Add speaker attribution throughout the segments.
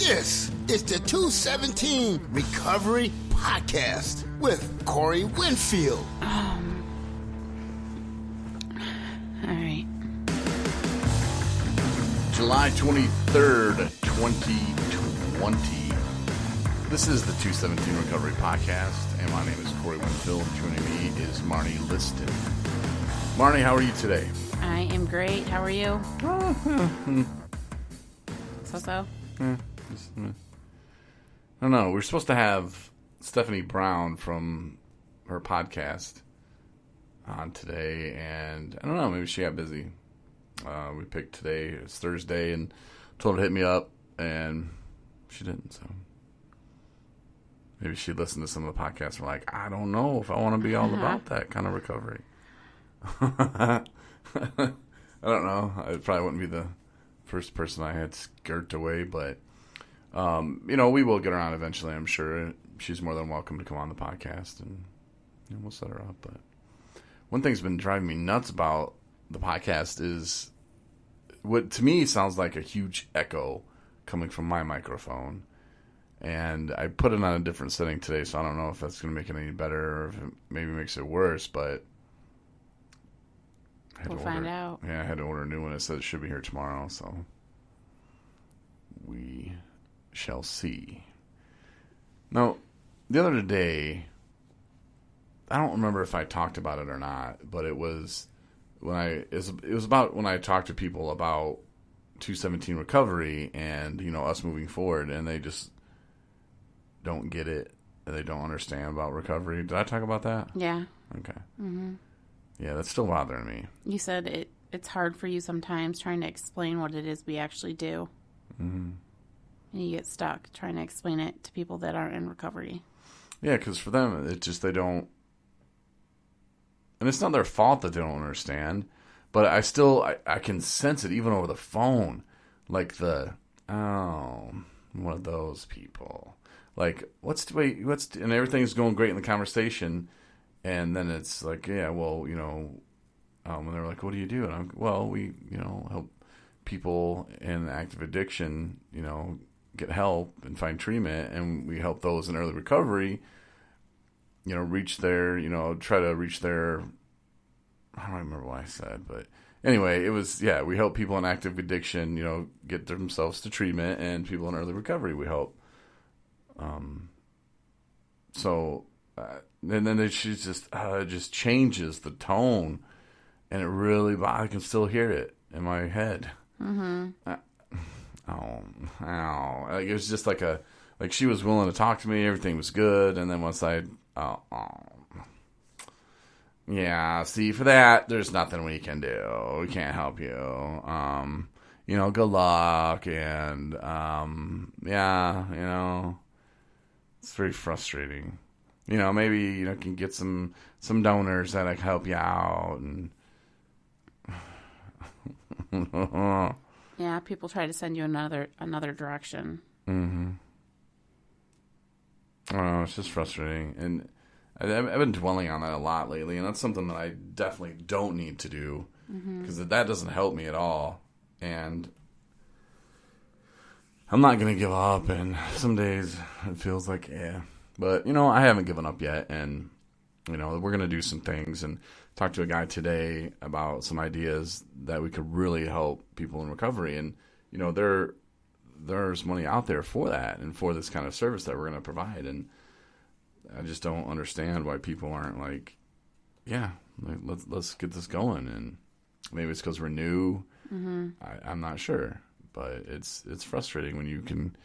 Speaker 1: This is the 217 Recovery Podcast with Corey Winfield.
Speaker 2: All right.
Speaker 3: July 23rd, 2020. This is the 217 Recovery Podcast, and my name is Corey Winfield. Joining me is Marnie Liston. Marnie, how are you today?
Speaker 2: I am great. How are you? So?
Speaker 3: I don't know. We're supposed to have Stephanie Brown from her podcast on today, and I don't know. Maybe she got busy. We picked today. It's Thursday, and told her to hit me up, and she didn't, so... Maybe she listened to some of the podcasts and were like, I don't know if I want to be all about that kind of recovery. I don't know. I probably wouldn't be the first person I had skirt away, but, we will get her on eventually, I'm sure. She's more than welcome to come on the podcast, and we'll set her up. But one thing's been driving me nuts about the podcast is what, to me, sounds like a huge echo coming from my microphone. And I put it on a different setting today, so I don't know if that's going to make it any better or if it maybe makes it worse, but...
Speaker 2: We'll find out.
Speaker 3: Yeah, I had to order a new one. It said it should be here tomorrow, so... we shall see. Now, the other day, I don't remember if I talked about it or not, but it was about when I talked to people about 217 recovery and, us moving forward, and they just... don't get it, they don't understand about recovery. Did I talk about that?
Speaker 2: Yeah.
Speaker 3: Okay. Mm-hmm. Yeah, that's still bothering me.
Speaker 2: You said it's hard for you sometimes trying to explain what it is we actually do. Mm-hmm. And you get stuck trying to explain it to people that aren't in recovery. Yeah,
Speaker 3: because for them, it's just they don't... And it's not their fault that they don't understand, but I can sense it even over the phone. Like one of those people. Like, and everything's going great in the conversation, and then it's like, yeah, well, when they're like, what do you do? And we, help people in active addiction, get help and find treatment, and we help those in early recovery, reach their, try to reach their, I don't remember what I said, but anyway, it was, yeah, we help people in active addiction, get themselves to treatment, and people in early recovery we help. And then she just changes the tone, and it really, I can still hear it in my head. Mm-hmm. Like it was just like she was willing to talk to me, everything was good, and then once yeah, see, for that, there's nothing we can do. We can't help you. Good luck, and, it's very frustrating. Maybe, can get some donors that can help you out, and...
Speaker 2: Yeah, people try to send you another direction.
Speaker 3: Mm-hmm. Oh, it's just frustrating, and I've been dwelling on that a lot lately, and that's something that I definitely don't need to do, because that doesn't help me at all. And I'm not going to give up, and some days it feels like, yeah. But, I haven't given up yet, and, we're going to do some things and talk to a guy today about some ideas that we could really help people in recovery. And, there's money out there for that and for this kind of service that we're going to provide. And I just don't understand why people aren't like, yeah, let's get this going. And maybe it's because we're new. Mm-hmm. I'm not sure, but it's frustrating when you can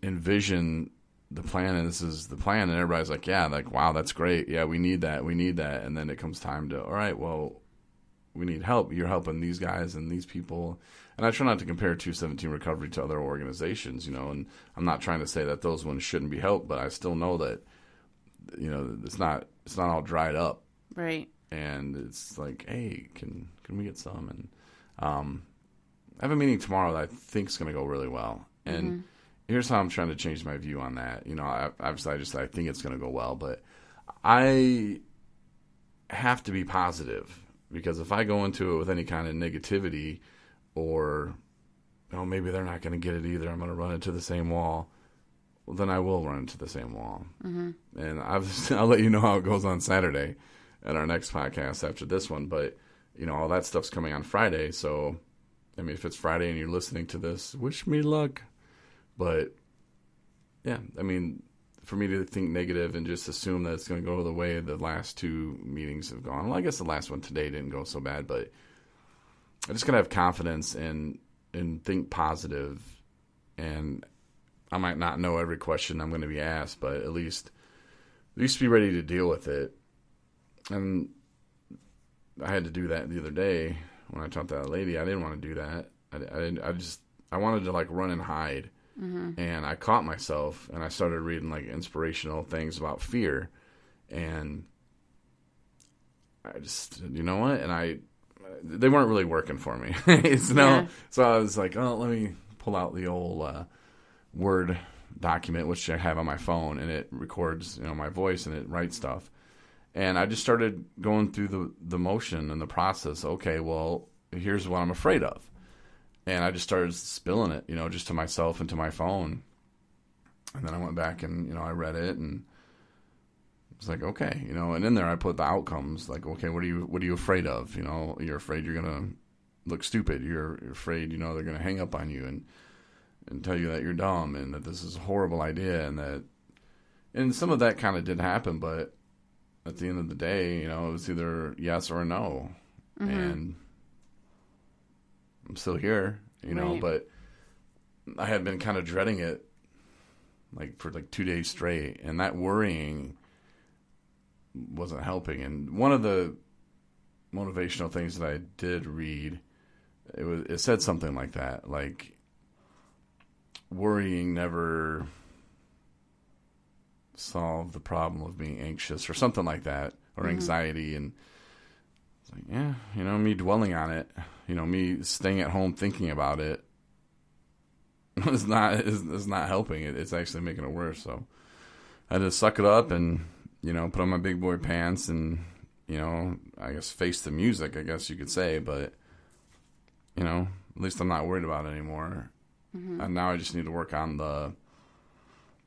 Speaker 3: envision the plan, and this is the plan, and everybody's like, yeah, like, wow, that's great. Yeah, we need that. And then it comes time to, all right, well, we need help. You're helping these guys and these people. And I try not to compare 217 Recovery to other organizations, and I'm not trying to say that those ones shouldn't be helped, but I still know that, it's not all dried up.
Speaker 2: Right.
Speaker 3: And it's like, hey, can we get some? And I have a meeting tomorrow that I think is going to go really well. And here's how I'm trying to change my view on that. Obviously, I think it's going to go well, but I have to be positive, because if I go into it with any kind of negativity or oh, maybe they're not going to get it either. I'm going to run into the same wall. Well, then I will run into the same wall. Mm-hmm. And I'll let you know how it goes on Saturday at our next podcast after this one. But, all that stuff's coming on Friday. So, I mean, if it's Friday and you're listening to this, wish me luck. But, yeah, I mean, for me to think negative and just assume that it's going to go the way the last two meetings have gone. Well, I guess the last one today didn't go so bad, but I just got to have confidence and think positive. And I might not know every question I'm going to be asked, but at least be ready to deal with it. And I had to do that the other day when I talked to that lady. I didn't want to do that. I wanted to run and hide. Mm-hmm. And I caught myself, and I started reading inspirational things about fear, and I just, you know what? And they weren't really working for me. So I was like, oh, let me pull out the old Word document, which I have on my phone, and it records, my voice, and it writes stuff. And I just started going through the motion and the process. Okay, well, here's what I'm afraid of. And I just started spilling it, just to myself and to my phone. And then I went back and, I read it, and it's like, okay, and in there I put the outcomes, okay, what are you afraid of? You're afraid you're going to look stupid. You're afraid, they're going to hang up on you and tell you that you're dumb and that this is a horrible idea, and some of that kind of did happen, but at the end of the day, it was either yes or no. Mm-hmm. And I'm still here,
Speaker 2: right.
Speaker 3: But I had been kind of dreading it for 2 days straight, and that worrying wasn't helping. And one of the motivational things that I did read, it said something like that, worrying never solved the problem of being anxious or something like that, or anxiety. And it's like, yeah, me dwelling on it, me staying at home thinking about it is not helping it. It's actually making it worse. So I had to suck it up and, put on my big boy pants and, I guess face the music, I guess you could say. But, at least I'm not worried about it anymore. Mm-hmm. And now I just need to work on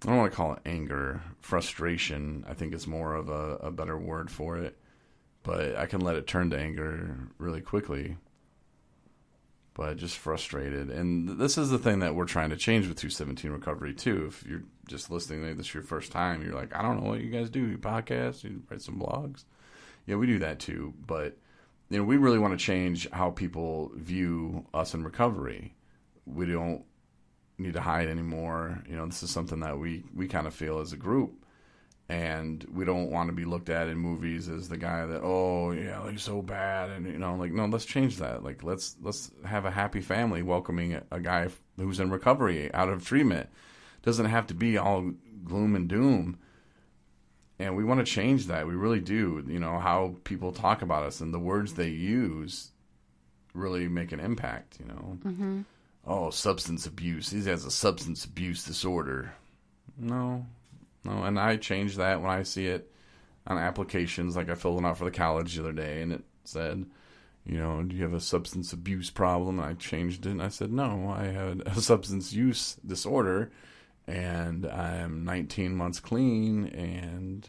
Speaker 3: I don't want to call it anger, frustration. I think it's more of a better word for it. But I can let it turn to anger really quickly. But just frustrated. And this is the thing that we're trying to change with 217 Recovery, too. If you're just listening, this is your first time, you're like, I don't know what you guys do. You podcast, you write some blogs. Yeah, we do that, too. But, we really want to change how people view us in recovery. We don't need to hide anymore. This is something that we kind of feel as a group. And we don't want to be looked at in movies as the guy that, oh yeah, he's so bad, and no, let's change that. Let's have a happy family welcoming a guy who's in recovery out of treatment. Doesn't have to be all gloom and doom. And we want to change that. We really do. How people talk about us and the words they use really make an impact.
Speaker 2: Mm-hmm.
Speaker 3: Oh, substance abuse. He has a substance abuse disorder. No, and I change that when I see it on applications. I filled one out for the college the other day, and it said, do you have a substance abuse problem? And I changed it, and I said, no, I had a substance use disorder, and I'm 19 months clean, and,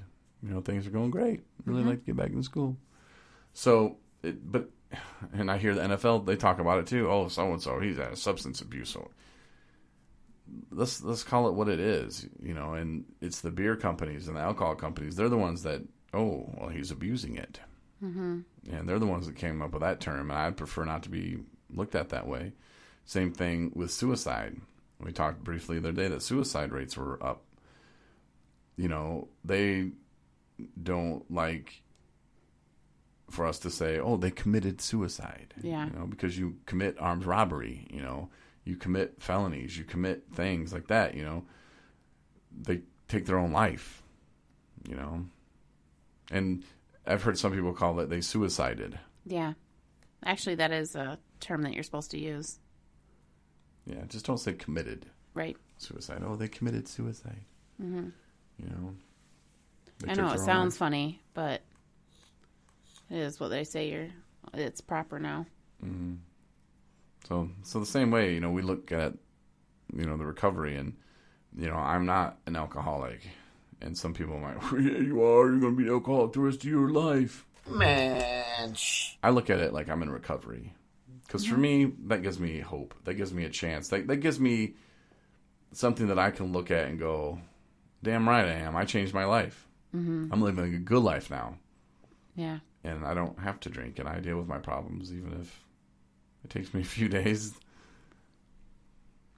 Speaker 3: things are going great. Really like to get back in school. So, and I hear the NFL, they talk about it too. Oh, so-and-so, he's had a substance abuse. So let's call it what it is, and it's the beer companies and the alcohol companies. They're the ones that, oh, well, he's abusing it. Mm-hmm. And they're the ones that came up with that term, and I'd prefer not to be looked at that way. Same thing with suicide. We talked briefly the other day that suicide rates were up. They don't like for us to say, oh, they committed suicide.
Speaker 2: Yeah.
Speaker 3: Because you commit armed robbery, you commit felonies, you commit things like that, they take their own life, and I've heard some people call it they suicided.
Speaker 2: Yeah. Actually, that is a term that you're supposed to use.
Speaker 3: Yeah. Just don't say committed.
Speaker 2: Right.
Speaker 3: Suicide. Oh, they committed suicide.
Speaker 2: Mm-hmm.
Speaker 3: They
Speaker 2: I know it sounds funny, but it is what they say. It's proper now.
Speaker 3: Mm-hmm. So the same way, you know, we look at, you know, the recovery, and, you know, I'm not an alcoholic. And some people might, well, yeah, you are. You're going to be an alcoholic the rest of your life.
Speaker 1: Man.
Speaker 3: I look at it like I'm in recovery. Because for me, that gives me hope. That gives me a chance. That gives me something that I can look at and go, damn right I am. I changed my life. Mm-hmm. I'm living a good life now.
Speaker 2: Yeah.
Speaker 3: And I don't have to drink, and I deal with my problems, even if it takes me a few days.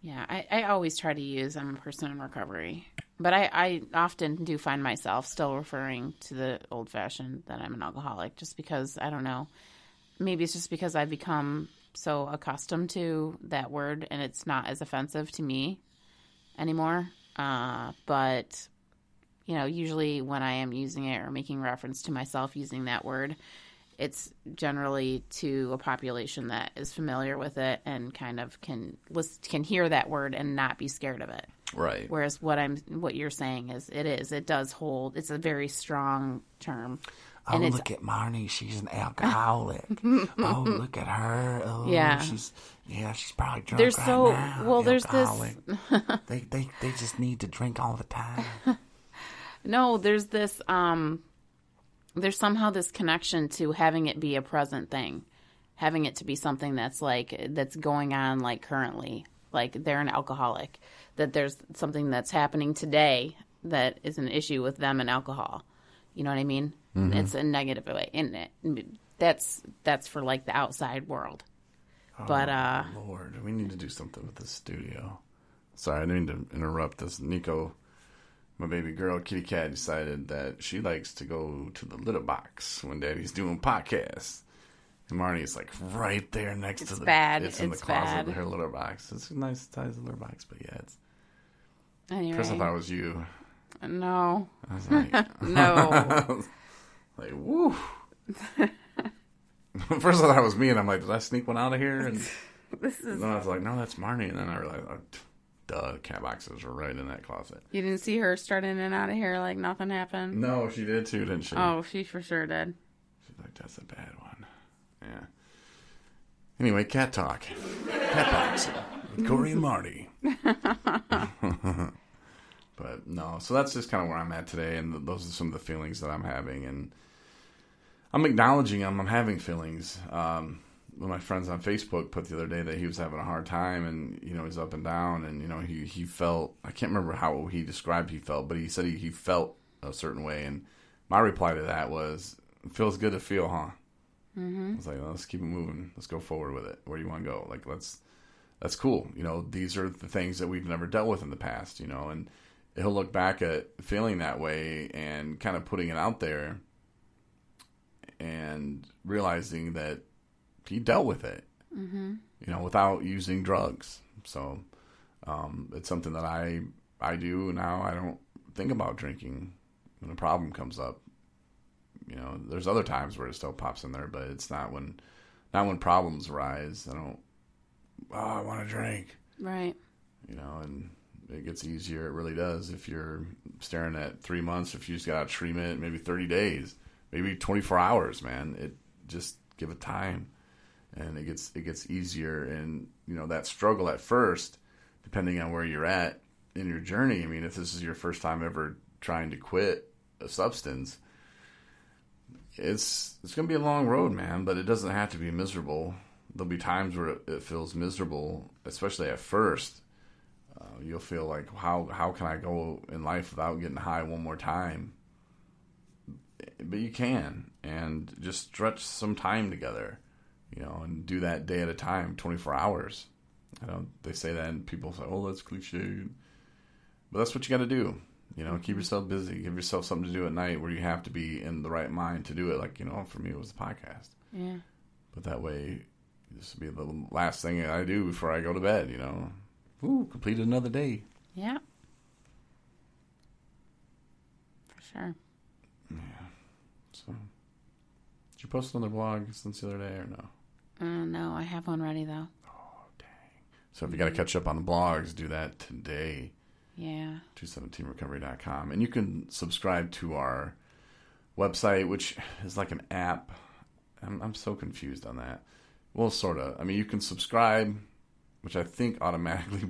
Speaker 2: Yeah, I always try to use I'm a person in recovery. But I often do find myself still referring to the old-fashioned that I'm an alcoholic, just because, I don't know, maybe it's just because I've become so accustomed to that word and it's not as offensive to me anymore. But, you know, usually when I am using it or making reference to myself using that word, it's generally to a population that is familiar with it and kind of can hear that word and not be scared of it.
Speaker 3: Right.
Speaker 2: Whereas what you're saying is it does hold. It's a very strong term.
Speaker 4: Oh,
Speaker 2: and
Speaker 4: look at Marnie. She's an alcoholic. Oh, look at her. Oh,
Speaker 2: yeah.
Speaker 4: She's probably drunk
Speaker 2: There's
Speaker 4: right
Speaker 2: so
Speaker 4: now.
Speaker 2: well. There's
Speaker 4: alcoholic.
Speaker 2: this.
Speaker 4: They just need to drink all the time.
Speaker 2: No, there's this. There's somehow this connection to having it be a present thing, having it to be something that's going on like currently, like they're an alcoholic, that there's something that's happening today that is an issue with them and alcohol. You know what I mean? Mm-hmm. It's a negative way, and that's for like the outside world.
Speaker 3: Oh,
Speaker 2: but
Speaker 3: Lord, we need to do something with this studio. Sorry, I didn't mean to interrupt this. Nico, my baby girl, kitty cat, decided that she likes to go to the litter box when Daddy's doing podcasts. And Marnie's like right there next to the
Speaker 2: bad.
Speaker 3: It's in the closet with her litter box. It's a nice size litter box, but yeah, it's.
Speaker 2: Anyway.
Speaker 3: First I thought it was you.
Speaker 2: No.
Speaker 3: I was like,
Speaker 2: no.
Speaker 3: Like, woo. First I thought it was me, and I'm like, did I sneak one out of here? And then I was like, no, that's Marnie. And then I realized, duh, cat boxes were right in that closet.
Speaker 2: You didn't see her start in and out of here like nothing happened?
Speaker 3: No, she did too, didn't she?
Speaker 2: Oh, she for sure did.
Speaker 3: She's like, that's a bad one. Yeah. Anyway, cat talk. Cat box with Corey and Marty. But no, so that's just kind of where I'm at today, and those are some of the feelings that I'm having, and I'm acknowledging them. I'm having feelings. One of my friends on Facebook put the other day that he was having a hard time, and, you know, he's up and down, and, you know, he felt, I can't remember how he described he felt, but he said he felt a certain way, and my reply to that was, it feels good to feel, huh? Mm-hmm. I was like, well, let's keep it moving. Let's go forward with it. Where do you want to go? Like, that's cool. You know, these are the things that we've never dealt with in the past, you know, and he'll look back at feeling that way and kind of putting it out there and realizing that he dealt with it, mm-hmm. you know, without using drugs. So it's something that I do now. I don't think about drinking when a problem comes up. You know, there's other times where it still pops in there, but it's not when problems arise. I want to drink.
Speaker 2: Right.
Speaker 3: You know, and it gets easier. It really does. If you're staring at 3 months, if you just got a treatment, maybe 30 days, maybe 24 hours, man, it just give it time. And it gets easier. And, you know, that struggle at first, depending on where you're at in your journey. I mean, if this is your first time ever trying to quit a substance, it's going to be a long road, man, but it doesn't have to be miserable. There'll be times where it feels miserable, especially at first. You'll feel like, how can I go in life without getting high one more time? But you can, and just stretch some time together, you know, and do that day at a time, 24 hours. I know they say that, and people say, oh, that's cliche. But that's what you got to do. You know, keep yourself busy. Give yourself something to do at night where you have to be in the right mind to do it. Like, you know, for me, it was the podcast.
Speaker 2: Yeah.
Speaker 3: But that way, this will be the last thing I do before I go to bed, you know. Ooh, completed another day.
Speaker 2: Yeah. For sure.
Speaker 3: Yeah. So, did you post on the blog since the other day or no?
Speaker 2: No, I have one ready, though.
Speaker 3: Oh, dang. So if you got to catch up on the blogs, do that today.
Speaker 2: Yeah.
Speaker 3: 217recovery.com. And you can subscribe to our website, which is like an app. I'm so confused on that. Well, sort of. I mean, you can subscribe, which I think automatically